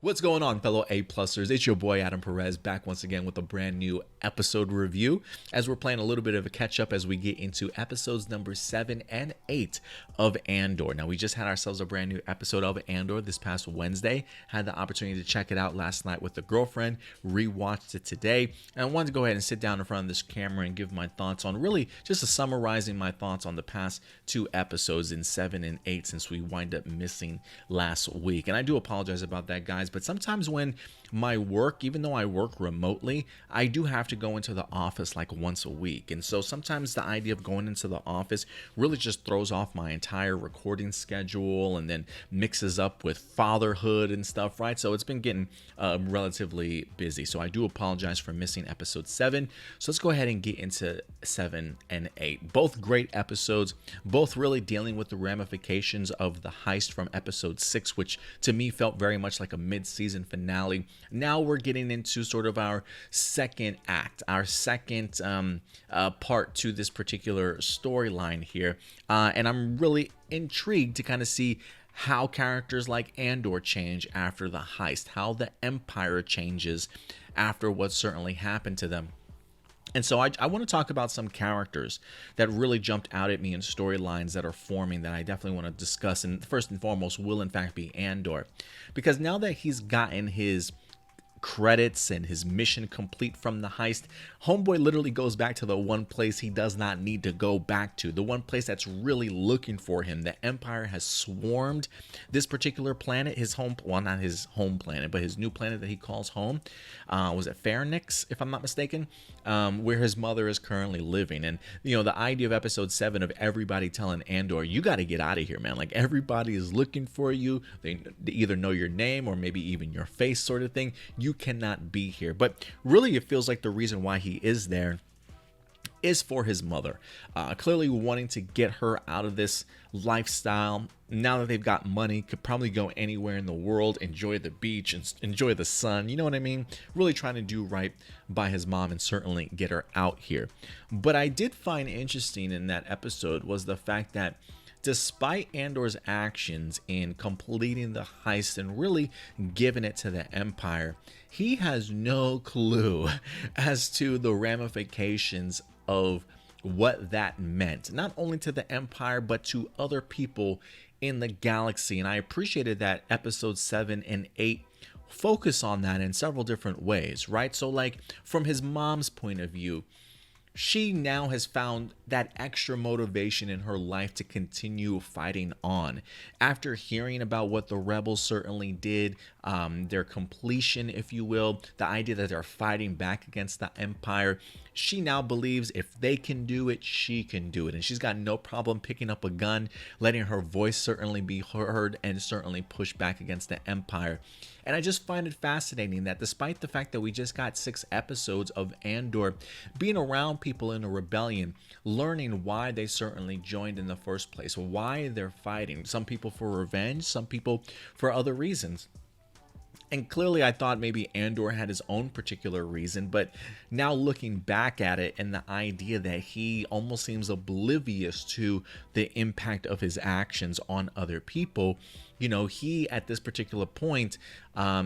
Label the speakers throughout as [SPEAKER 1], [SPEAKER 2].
[SPEAKER 1] What's going on, fellow A-plusers? It's your boy Adam Perez back once again with a brand new episode review as we're playing a little bit of a catch-up as we get into episodes number 7 and 8 of Andor. Now, we just had ourselves a brand new episode of Andor this past Wednesday. Had the opportunity to check it out last night with the girlfriend, rewatched it today, and I wanted to go ahead and sit down in front of this camera and give my thoughts on really just summarizing my thoughts on the past two episodes in 7 and 8 since we wind up missing last week. And I do apologize about that, guys. But sometimes when my work, even though I work remotely, I do have to go into the office like once a week. And so sometimes the idea of going into the office really just throws off my entire recording schedule and then mixes up with fatherhood and stuff, right? So it's been getting relatively busy. So I do apologize for missing episode 7. So let's go ahead and get into 7 and 8. Both great episodes, both really dealing with the ramifications of the heist from episode 6, which to me felt very much like a mid-season finale. Now we're getting into sort of our second act, our second part to this particular storyline here. And I'm really intrigued to kind of see how characters like Andor change after the heist, how the Empire changes after what certainly happened to them. And so I want to talk about some characters that really jumped out at me in storylines that are forming that I definitely want to discuss. And first and foremost will in fact be Andor. Because now that he's gotten his credits and his mission complete from the heist, homeboy literally goes back to the one place he does not need to go back to, the one place that's really looking for him. The Empire has swarmed this particular planet, his home, well, not his home planet, but his new planet that he calls home. Was it Pharynix, if I'm not mistaken, where his mother is currently living. And you know, the idea of episode 7 of everybody telling Andor, you got to get out of here, man. Like, everybody is looking for you. They either know your name or maybe even your face, sort of thing. You cannot be here. But really, it feels like the reason why he is there is for his mother, clearly wanting to get her out of this lifestyle. Now that they've got money, could probably go anywhere in the world, enjoy the beach and enjoy the sun, you know what I mean? Really trying to do right by his mom and certainly get her out here. But I did find interesting in that episode was the fact that despite Andor's actions in completing the heist and really giving it to the Empire, he has no clue as to the ramifications of what that meant, not only to the Empire, but to other people in the galaxy. And I appreciated that episodes 7 and 8 focus on that in several different ways, right? So like from his mom's point of view, she now has found that extra motivation in her life to continue fighting on. After hearing about what the rebels certainly did, their completion, if you will, the idea that they're fighting back against the Empire, she now believes if they can do it, she can do it. And she's got no problem picking up a gun, letting her voice certainly be heard, and certainly push back against the Empire. And I just find it fascinating that despite the fact that we just got 6 episodes of Andor, being around people in a rebellion, learning why they certainly joined in the first place, why they're fighting, some people for revenge, some people for other reasons. And clearly I thought maybe Andor had his own particular reason, but now looking back at it and the idea that he almost seems oblivious to the impact of his actions on other people, you know, he at this particular point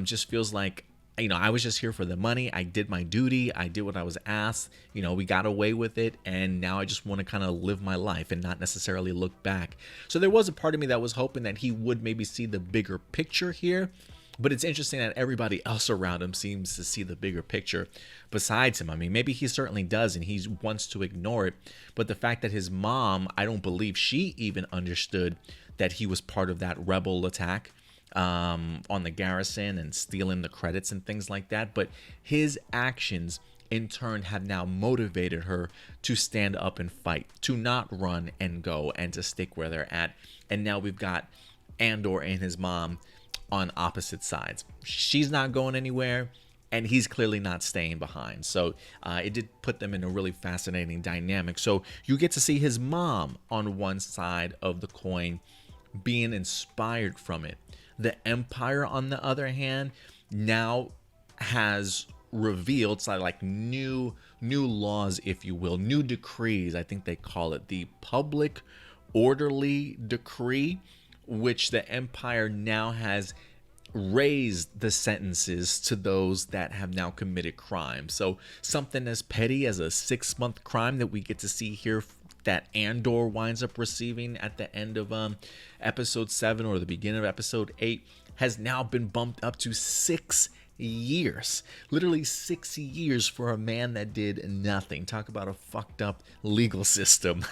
[SPEAKER 1] just feels like, you know, I was just here for the money. I did my duty. I did what I was asked. You know, we got away with it. And now I just want to kind of live my life and not necessarily look back. So there was a part of me that was hoping that he would maybe see the bigger picture here. But it's interesting that everybody else around him seems to see the bigger picture besides him. I mean, maybe he certainly does and he wants to ignore it. But the fact that his mom, I don't believe she even understood that he was part of that rebel attack on the garrison and stealing the credits and things like that. But his actions in turn have now motivated her to stand up and fight, to not run and go, and to stick where they're at. And now we've got Andor and his mom on opposite sides. She's not going anywhere, and he's clearly not staying behind. So it did put them in a really fascinating dynamic. So you get to see his mom on one side of the coin being inspired from it. The Empire, on the other hand, now has revealed like new laws, if you will, new decrees. I think they call it the public orderly decree, which the Empire now has raised the sentences to those that have now committed crimes. So something as petty as a 6-month crime that we get to see here that Andor winds up receiving at the end of episode 7 or the beginning of episode 8 has now been bumped up to 6 years. Literally 6 years for a man that did nothing. Talk about a fucked up legal system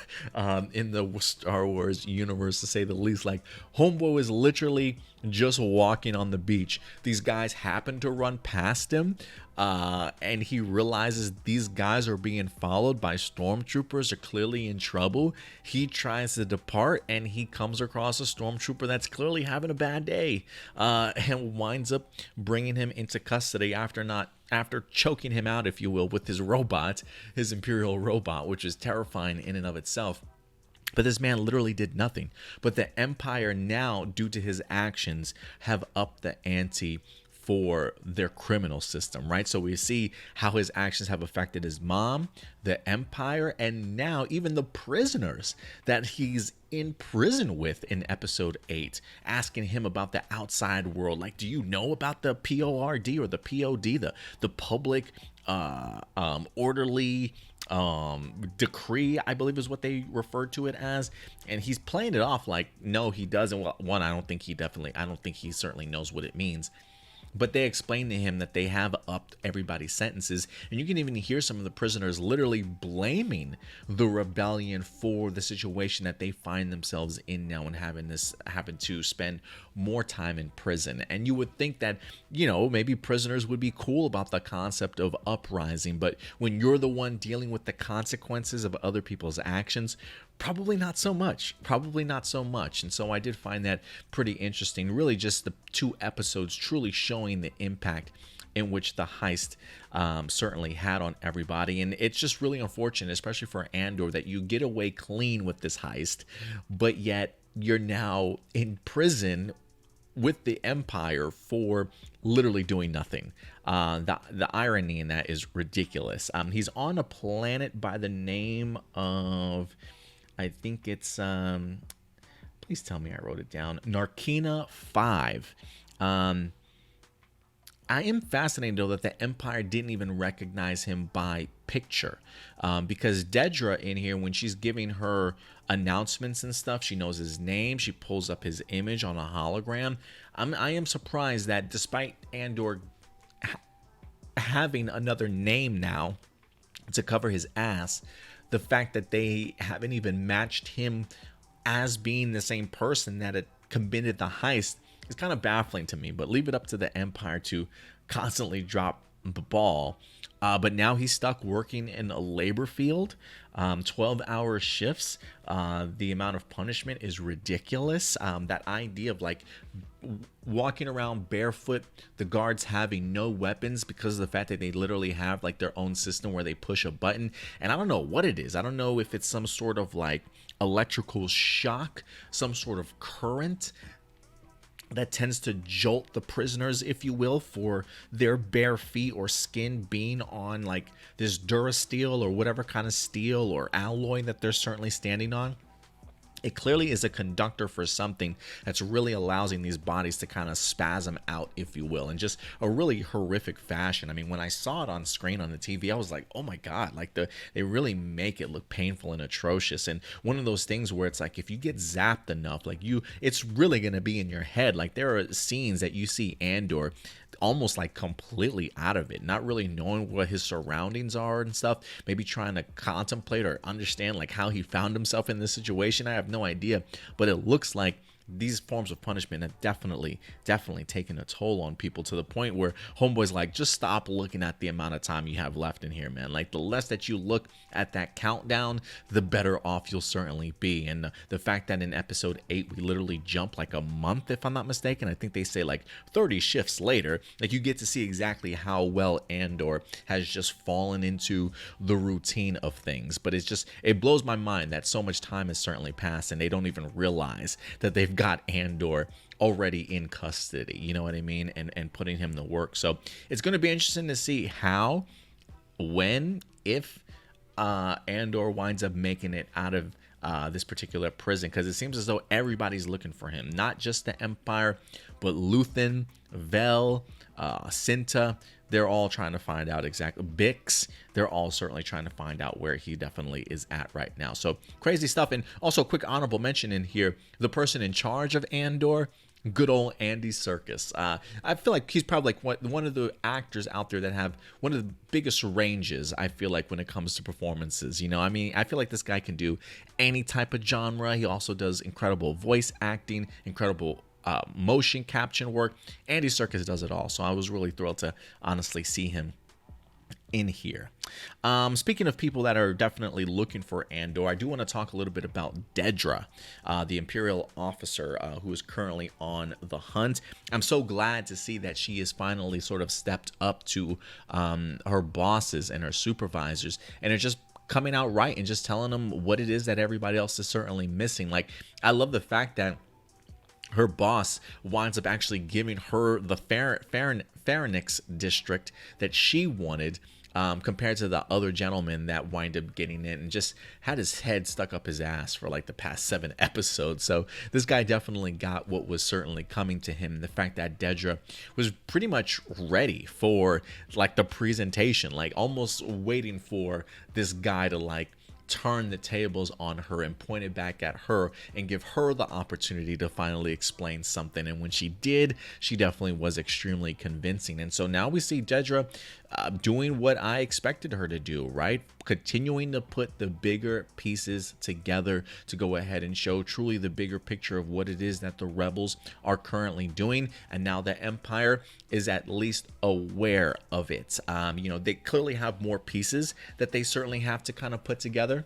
[SPEAKER 1] in the Star Wars universe, to say the least. Like, homeboy is literally just walking on the beach. These guys happen to run past him, and he realizes these guys are being followed by stormtroopers, are clearly in trouble. He tries to depart, and he comes across a stormtrooper that's clearly having a bad day, and winds up bringing him into custody after choking him out, if you will, with his robot, his Imperial robot, which is terrifying in and of itself. But this man literally did nothing. But the Empire now, due to his actions, have upped the ante for their criminal system, right? So we see how his actions have affected his mom, the Empire, and now even the prisoners that he's in prison with in episode 8, asking him about the outside world. Like, do you know about the PORD or the POD, the public orderly decree, I believe is what they refer to it as. And he's playing it off like, no, he doesn't. Well, one, I don't think he certainly knows what it means. But they explain to him that they have upped everybody's sentences. And you can even hear some of the prisoners literally blaming the rebellion for the situation that they find themselves in now, and having to spend more time in prison. And you would think that, maybe prisoners would be cool about the concept of uprising. But when you're the one dealing with the consequences of other people's actions, probably not so much. And so I did find that pretty interesting. Really just the 2 episodes truly showing the impact in which the heist certainly had on everybody. And it's just really unfortunate, especially for Andor, that you get away clean with this heist, but yet you're now in prison with the Empire for literally doing nothing. The irony in that is ridiculous. He's on a planet by the name of, I think it's, please tell me I wrote it down, Narkina 5. I am fascinated, though, that the Empire didn't even recognize him by picture. Because Dedra in here, when she's giving her announcements and stuff, she knows his name. She pulls up his image on a hologram. I am surprised that despite Andor having another name now to cover his ass, the fact that they haven't even matched him as being the same person that had committed the heist is kind of baffling to me. But leave it up to the Empire to constantly drop the ball. But now he's stuck working in a labor field, 12-hour shifts. The amount of punishment is ridiculous. That idea of like walking around barefoot, the guards having no weapons because of the fact that they literally have like their own system where they push a button. And I don't know what it is. I don't know if it's some sort of like electrical shock, some sort of current that tends to jolt the prisoners, if you will, for their bare feet or skin being on like this Durasteel or whatever kind of steel or alloy that they're certainly standing on. It clearly is a conductor for something that's really allowing these bodies to kind of spasm out, if you will, in just a really horrific fashion. I mean, when I saw it on screen on the TV, I was like, oh my God, like they really make it look painful and atrocious. And one of those things where it's like, if you get zapped enough, like it's really going to be in your head. Like there are scenes that you see Andor almost like completely out of it, not really knowing what his surroundings are and stuff, maybe trying to contemplate or understand like how he found himself in this situation. I have no idea, but it looks like these forms of punishment have definitely taken a toll on people, to the point where homeboy's like, just stop looking at the amount of time you have left in here, man. Like the less that you look at that countdown, the better off you'll certainly be. And the fact that in episode 8 we literally jump like a month, if I'm not mistaken, I think they say like 30 shifts later, like you get to see exactly how well Andor has just fallen into the routine of things. But it blows my mind that so much time has certainly passed and they don't even realize that they've got Andor already in custody, you know what I mean, and putting him to work. So it's going to be interesting to see how, when, if Andor winds up making it out of this particular prison, because it seems as though everybody's looking for him, not just the Empire, but Luthen, Vel, Cinta. They're all trying to find out exactly. Bix, they're all certainly trying to find out where he definitely is at right now. So crazy stuff. And also, quick honorable mention in here, the person in charge of Andor, good old Andy Serkis. I feel like he's probably like one of the actors out there that have one of the biggest ranges, I feel like, when it comes to performances. You know, I mean, I feel like this guy can do any type of genre. He also does incredible voice acting, incredible motion capture work. Andy Serkis does it all. So I was really thrilled to honestly see him in here. Speaking of people that are definitely looking for Andor, I do want to talk a little bit about Dedra, the Imperial officer who is currently on the hunt. I'm so glad to see that she is finally sort of stepped up to her bosses and her supervisors, and are just coming out right and just telling them what it is that everybody else is certainly missing. Like, I love the fact that her boss winds up actually giving her the Pharynix district that she wanted, compared to the other gentleman that wind up getting it and just had his head stuck up his ass for like the past 7 episodes. So this guy definitely got what was certainly coming to him. The fact that Dedra was pretty much ready for like the presentation, like almost waiting for this guy to like turn the tables on her and point it back at her and give her the opportunity to finally explain something. And when she did, she definitely was extremely convincing. And so now we see Dedra doing what I expected her to do, right? Continuing to put the bigger pieces together to go ahead and show truly the bigger picture of what it is that the rebels are currently doing. And now the Empire is at least aware of it. You know, they clearly have more pieces that they certainly have to kind of put together,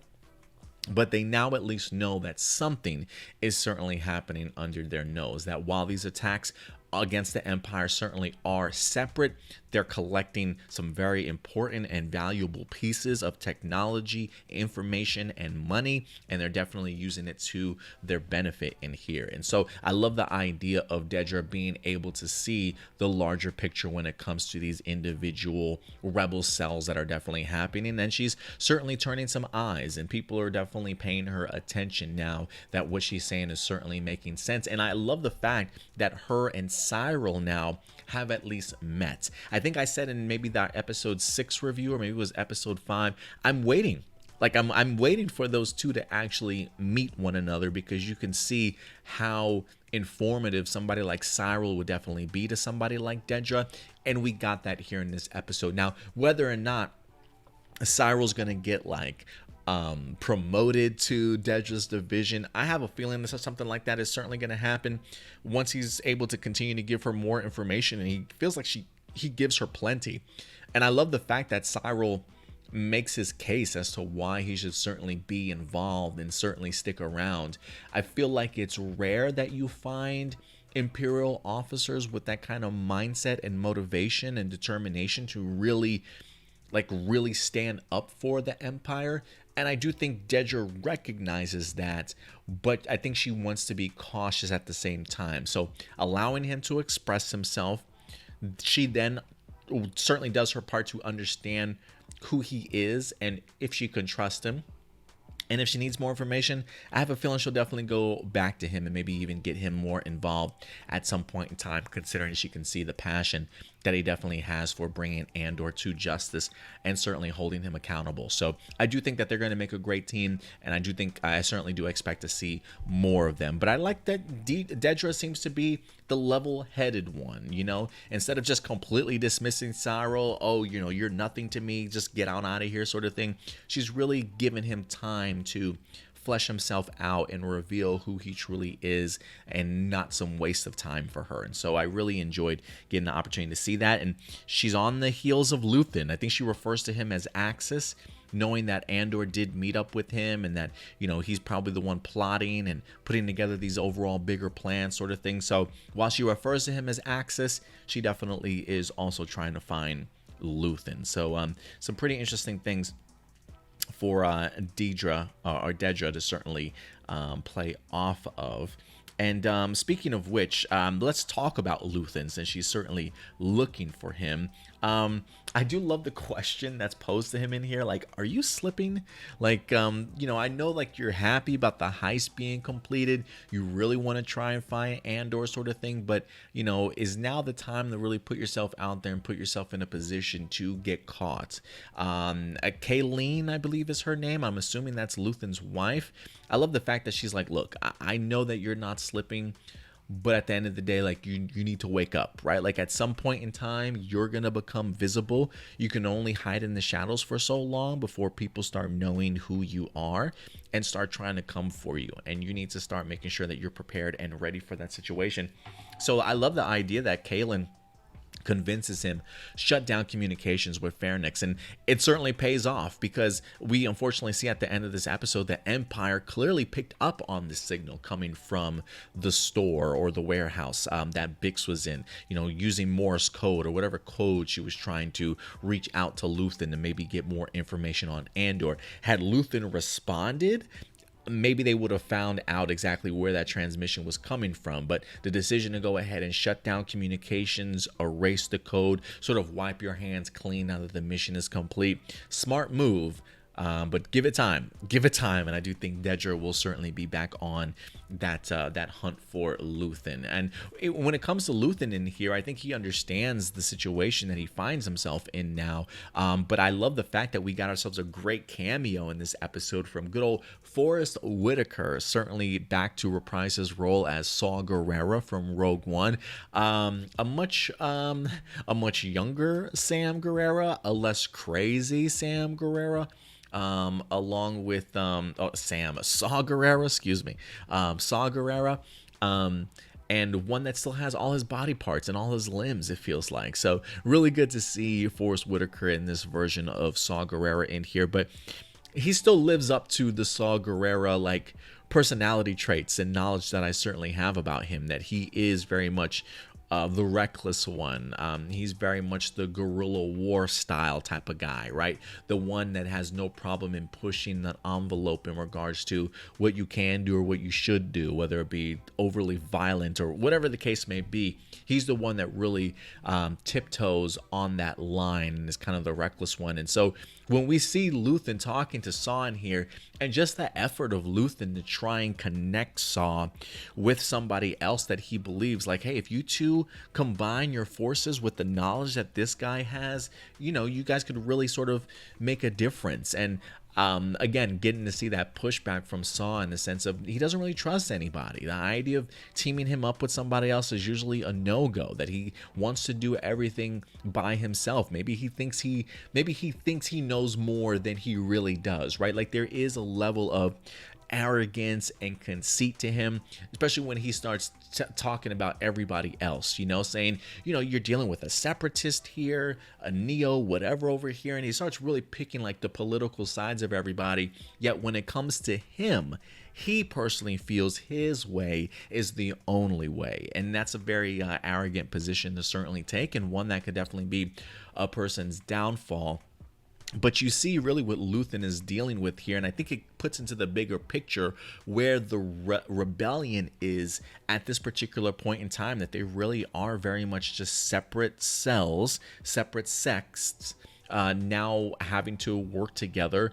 [SPEAKER 1] but they now at least know that something is certainly happening under their nose. That while these attacks against the Empire certainly are separate, they're collecting some very important and valuable pieces of technology, information, and money, and they're definitely using it to their benefit in here. And so I love the idea of Dedra being able to see the larger picture when it comes to these individual rebel cells that are definitely happening. And she's certainly turning some eyes, and people are definitely paying her attention now that what she's saying is certainly making sense. And I love the fact that her and Cyril now have at least met. I think I said in maybe that episode 6 review, or maybe it was episode 5, I'm waiting. Like I'm waiting for those two to actually meet one another, because you can see how informative somebody like Cyril would definitely be to somebody like Dedra, and we got that here in this episode. Now, whether or not Cyril's gonna get like promoted to Dedra's division, I have a feeling that something like that is certainly going to happen once he's able to continue to give her more information, and he feels like he gives her plenty. And I love the fact that Cyril makes his case as to why he should certainly be involved and certainly stick around. I feel like it's rare that you find Imperial officers with that kind of mindset and motivation and determination to really stand up for the Empire. And I do think Dedra recognizes that, but I think she wants to be cautious at the same time. So allowing him to express himself, she then certainly does her part to understand who he is and if she can trust him. And if she needs more information, I have a feeling she'll definitely go back to him and maybe even get him more involved at some point in time, considering she can see the passion that he definitely has for bringing Andor to justice and certainly holding him accountable. So I do think that they're going to make a great team, and I certainly do expect to see more of them. But I like that Dedra seems to be the level-headed one, you know, instead of just completely dismissing Cyril, oh, you know, you're nothing to me, just get out of here sort of thing. She's really given him time to flesh himself out and reveal who he truly is, and not some waste of time for her. And so I really enjoyed getting the opportunity to see that. And she's on the heels of Luthen. I think she refers to him as Axis, knowing that Andor did meet up with him, and that, you know, he's probably the one plotting and putting together these overall bigger plans sort of thing. So while she refers to him as Axis, she definitely is also trying to find Luthen. So some pretty interesting things for Dedra to certainly play off of. And speaking of which, let's talk about Luthen since she's certainly looking for him. I do love the question that's posed to him in here. Like, are you slipping? Like, I know like you're happy about the heist being completed. You really want to try and find Andor sort of thing. But, is now the time to really put yourself out there and put yourself in a position to get caught? Kayleen, I believe is her name. I'm assuming that's Luthen's wife. I love the fact that she's like, look, I know that you're not slipping, but at the end of the day, like you need to wake up, right? Like at some point in time, you're gonna become visible. You can only hide in the shadows for so long before people start knowing who you are and start trying to come for you. And you need to start making sure that you're prepared and ready for that situation. So I love the idea that Kaylin convinces him shut down communications with Pharynx, and it certainly pays off because we unfortunately see at the end of this episode that Empire clearly picked up on the signal coming from the store or the warehouse that Bix was in, using Morse code or whatever code she was trying to reach out to Luthen to maybe get more information on Andor. Had Luthen responded, maybe they would have found out exactly where that transmission was coming from. But the decision to go ahead and shut down communications, erase the code, sort of wipe your hands clean now that the mission is complete, smart move. But give it time, and I do think Dedra will certainly be back on that hunt for Luthen. And when it comes to Luthen in here, I think he understands the situation that he finds himself in now. But I love the fact that we got ourselves a great cameo in this episode from good old Forest Witaker, certainly back to reprise his role as Saw Gerrera from Rogue One. A much younger Sam Gerrera, a less crazy Sam Gerrera. Along with Saw Gerrera, Saw Gerrera, and one that still has all his body parts and all his limbs, it feels like. So really good to see Forest Whitaker in this version of Saw Gerrera in here, but he still lives up to the Saw Gerrera like personality traits and knowledge that I certainly have about him, that he is very much the reckless one. He's very much the guerrilla war style type of guy, right? The one that has no problem in pushing that envelope in regards to what you can do or what you should do, whether it be overly violent or whatever the case may be. He's the one that really tiptoes on that line and is kind of the reckless one. And so when we see Luthen talking to Saw in here, and just the effort of Luthen to try and connect Saw with somebody else that he believes, like, hey, if you two combine your forces with the knowledge that this guy has, you guys could really sort of make a difference. And again, getting to see that pushback from Saw in the sense of he doesn't really trust anybody. The idea of teaming him up with somebody else is usually a no-go, that he wants to do everything by himself. Maybe he thinks he knows more than he really does, right? Like there is a level of arrogance and conceit to him, especially when he starts talking about everybody else, saying, you're dealing with a separatist here, a neo, whatever over here. And he starts really picking like the political sides of everybody. Yet when it comes to him, he personally feels his way is the only way. And that's a very arrogant position to certainly take, and one that could definitely be a person's downfall. But you see really what Luthen is dealing with here, and I think it puts into the bigger picture where the rebellion is at this particular point in time, that they really are very much just separate cells, separate sects, now having to work together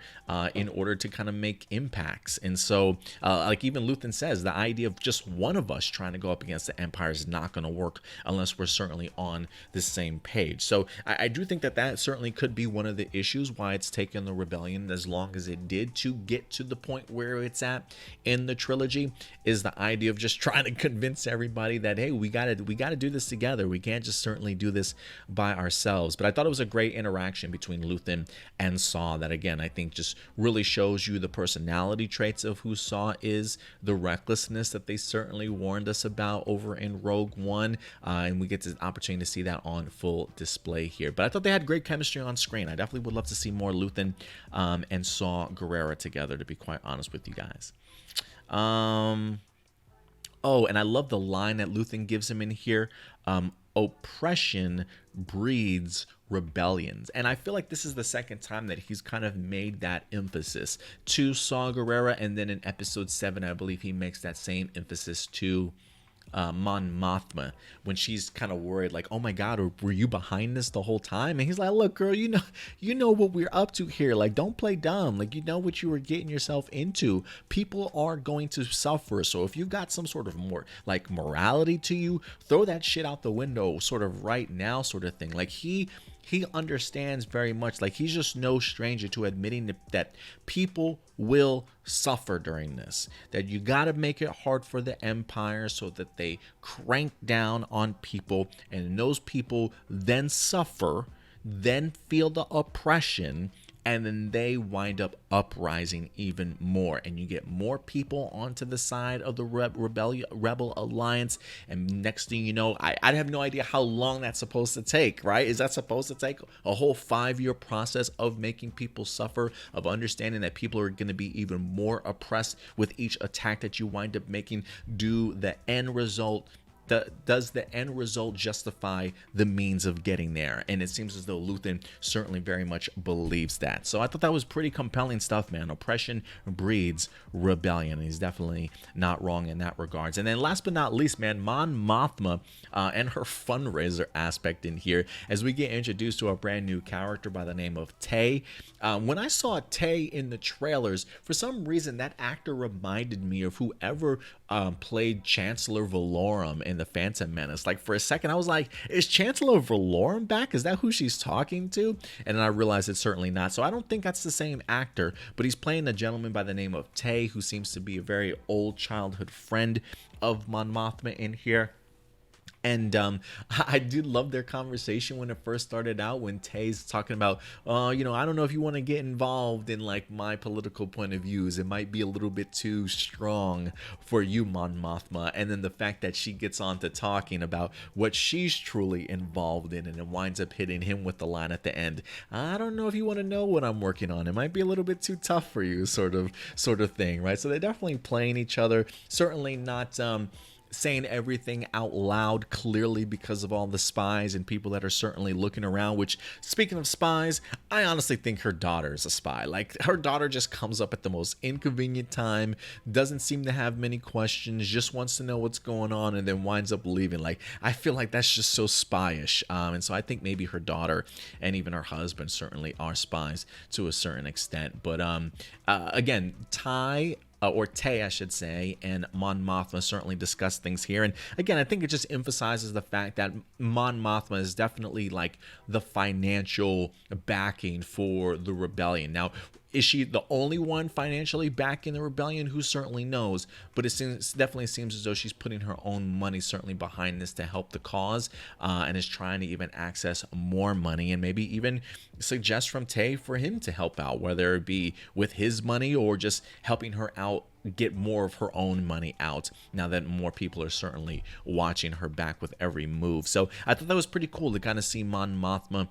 [SPEAKER 1] in order to kind of make impacts. And so like even Luthen says, the idea of just one of us trying to go up against the Empire is not going to work unless we're certainly on the same page. So I do think that certainly could be one of the issues why it's taken the rebellion as long as it did to get to the point where it's at in the trilogy, is the idea of just trying to convince everybody that, hey, we gotta do this together. We can't just certainly do this by ourselves. But I thought it was a great interaction between Luthen and Saw that, again, I think just really shows you the personality traits of who Saw is, the recklessness that they certainly warned us about over in Rogue One, and we get the opportunity to see that on full display here. But I thought they had great chemistry on screen. I definitely would love to see more Luthen and Saw Gerrera together, to be quite honest with you guys. Oh, and I love the line that Luthen gives him in here. oppression breeds rebellions. And I feel like this is the second time that he's kind of made that emphasis to Saw Gerrera, and then in episode 7 I believe he makes that same emphasis to Mon Mothma, when she's kind of worried, like, oh my god, were you behind this the whole time? And he's like, look girl, you know what we're up to here, like, don't play dumb, like, you know what you were getting yourself into. People are going to suffer, so if you've got some sort of more like morality to you, throw that shit out the window sort of right now, sort of thing. Like, he understands very much, like, he's just no stranger to admitting that people will suffer during this, that you got to make it hard for the Empire so that they crank down on people, and those people then suffer, then feel the oppression, and then they wind up uprising even more, and you get more people onto the side of the rebel alliance. And next thing you know, I have no idea how long that's supposed to take, right? Is that supposed to take a whole 5-year process of making people suffer, of understanding that people are going to be even more oppressed with each attack that you wind up making? Does the end result justify the means of getting there? And it seems as though Luthen certainly very much believes that. So I thought that was pretty compelling stuff, man. Oppression breeds rebellion. He's definitely not wrong in that regards. And then last but not least, man, Mon Mothma and her fundraiser aspect in here, as we get introduced to a brand new character by the name of Tay. When I saw Tay in the trailers, for some reason that actor reminded me of whoever played Chancellor Valorum in the Phantom Menace. Like, for a second I was like, is Chancellor Valorum back? Is that who she's talking to? And then I realized it's certainly not. So I don't think that's the same actor, but he's playing a gentleman by the name of Tay, who seems to be a very old childhood friend of Mon Mothma in here. And I did love their conversation when it first started out, when Tay's talking about, I don't know if you want to get involved in like my political point of views. It might be a little bit too strong for you, Mon Mothma. And then the fact that she gets on to talking about what she's truly involved in, and it winds up hitting him with the line at the end, I don't know if you want to know what I'm working on. It might be a little bit too tough for you, sort of thing, right? So they're definitely playing each other. Certainly not saying everything out loud clearly because of all the spies and people that are certainly looking around, which, speaking of spies, I honestly think her daughter is a spy. Like, her daughter just comes up at the most inconvenient time, doesn't seem to have many questions, just wants to know what's going on, and then winds up leaving. Like, I feel like that's just so spyish. And so I think maybe her daughter and even her husband certainly are spies to a certain extent. But again, Tay, I should say, and Mon Mothma certainly discuss things here. And again, I think it just emphasizes the fact that Mon Mothma is definitely like the financial backing for the rebellion. Now, is she the only one financially backing the rebellion? Who certainly knows? But it definitely seems as though she's putting her own money certainly behind this to help the cause, and is trying to even access more money, and maybe even suggest from Tay for him to help out, whether it be with his money or just helping her out get more of her own money out, now that more people are certainly watching her back with every move. So I thought that was pretty cool to kind of see Mon Mothma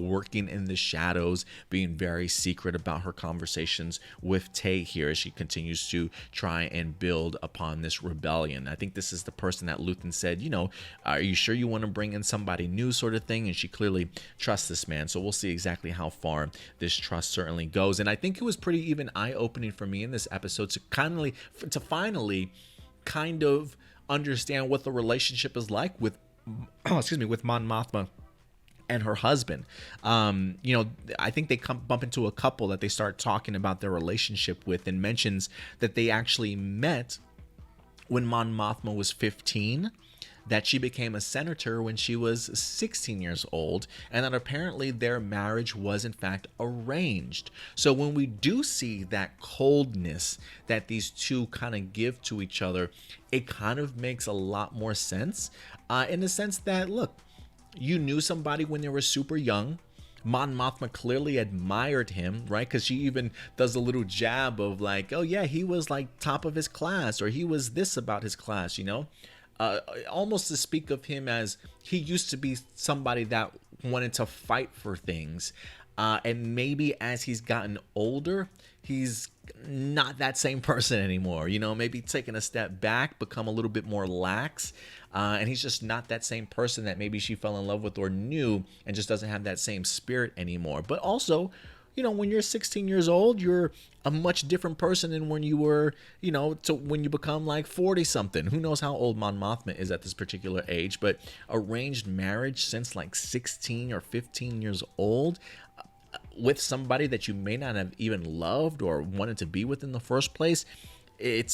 [SPEAKER 1] working in the shadows, being very secret about her conversations with Tay here as she continues to try and build upon this rebellion. I think this is the person that Luthen said, are you sure you want to bring in somebody new, sort of thing? And she clearly trusts this man. So we'll see exactly how far this trust certainly goes. And I think it was pretty even eye-opening for me in this episode to finally kind of understand what the relationship is like with with Mon Mothma and her husband. I think they bump into a couple that they start talking about their relationship with, and mentions that they actually met when Mon Mothma was 15, that she became a senator when she was 16 years old, and that apparently their marriage was in fact arranged. So when we do see that coldness that these two kind of give to each other, it kind of makes a lot more sense, in the sense that, look, you knew somebody when they were super young. Mon Mothma clearly admired him, right? Because she even does a little jab of like, oh yeah, he was like top of his class, or he was this about his class, almost to speak of him as he used to be somebody that wanted to fight for things. And maybe as he's gotten older, he's not that same person anymore. You know, maybe taking a step back, become a little bit more lax. And he's just not that same person that maybe she fell in love with or knew, and just doesn't have that same spirit anymore. But also, you know, when you're 16 years old, you're a much different person than when you were, you know, to when you become like 40 something. Who knows how old Mon Mothma is at this particular age, but arranged marriage since like 16 or 15 years old, with somebody that you may not have even loved or wanted to be with in the first place, it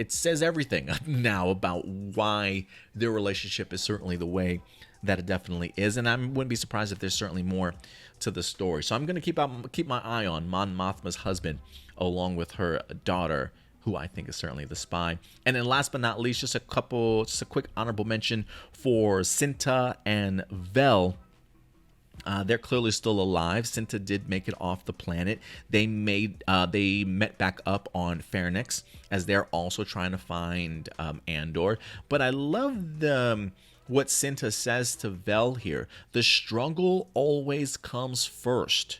[SPEAKER 1] says everything now about why their relationship is certainly the way that it definitely is. And I wouldn't be surprised if there's certainly more to the story. So I'm going to keep my eye on Mon Mothma's husband, along with her daughter, who I think is certainly the spy. And then last but not least, just a quick honorable mention for Cinta and Vel. They're clearly still alive. Cinta did make it off the planet. They met back up on Pharynx, as they're also trying to find Andor. But I love what Cinta says to Vel here. The struggle always comes first.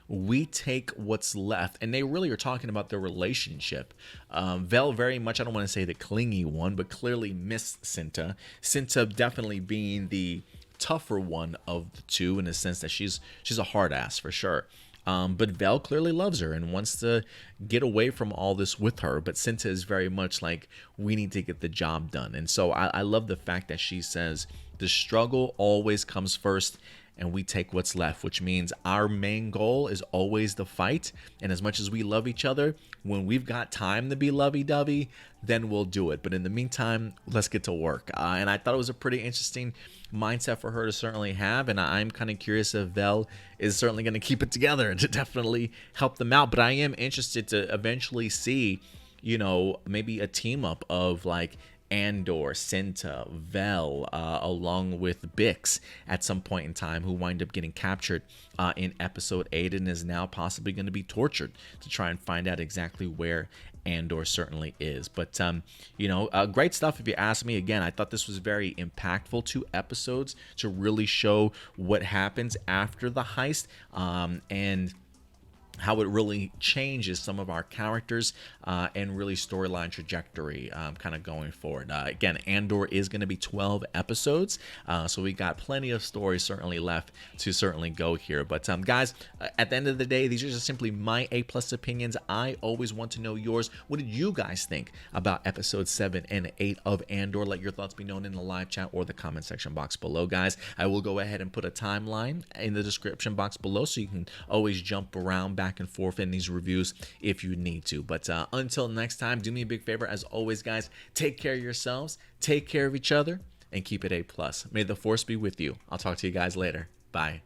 [SPEAKER 1] We take what's left. And they really are talking about their relationship. Vel very much, I don't want to say the clingy one, but clearly missed Cinta. Cinta definitely being the tougher one of the two, in the sense that she's a hard ass for sure. But Vel clearly loves her and wants to get away from all this with her. But Cinta is very much like, we need to get the job done. And so I love the fact that she says the struggle always comes first, and we take what's left, which means our main goal is always the fight. And as much as we love each other, when we've got time to be lovey-dovey, then we'll do it. But in the meantime, let's get to work. And I thought it was a pretty interesting mindset for her to certainly have. And I'm kind of curious if Vel is certainly going to keep it together to definitely help them out. But I am interested to eventually see, you know, maybe a team up of like Andor, Cinta, Vel, along with Bix at some point in time, who wind up getting captured in episode 8 and is now possibly going to be tortured to try and find out exactly where Andor certainly is. But you know, great stuff if you ask me. Again, I thought this was very impactful, 2 episodes to really show what happens after the heist, and how it really changes some of our characters and really storyline trajectory kind of going forward. Again, Andor is going to be 12 episodes, so we got plenty of stories certainly left to certainly go here. But guys, at the end of the day, these are just simply my A+ opinions. I always want to know yours. What did you guys think about episodes 7 and 8 of Andor? Let your thoughts be known in the live chat or the comment section box below, guys. I will go ahead and put a timeline in the description box below, so you can always jump around back and forth in these reviews if you need to. But until next time, do me a big favor. As always, guys, take care of yourselves, take care of each other, and keep it A+. May the Force be with you. I'll talk to you guys later. Bye.